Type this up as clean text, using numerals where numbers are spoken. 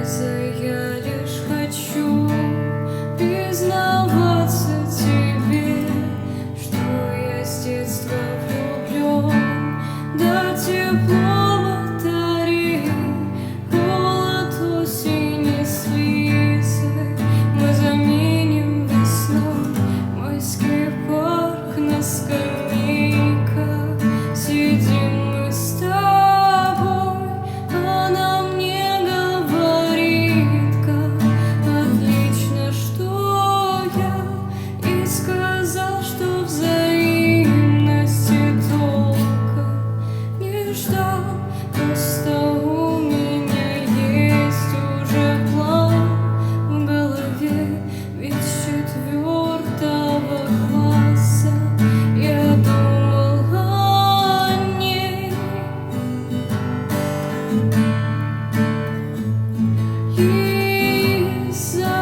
Я лишь хочу признаваться тебе, что я с детства влюблен. До тепло батарей, холод осени слизок мы заменим весной. Майский парк на скамейках, сидим мы с тобой, она мне сказал, что взаимности толком не ждал. Просто у меня есть уже план в голове, ведь с 4-го класса я думал о ней. Лиза.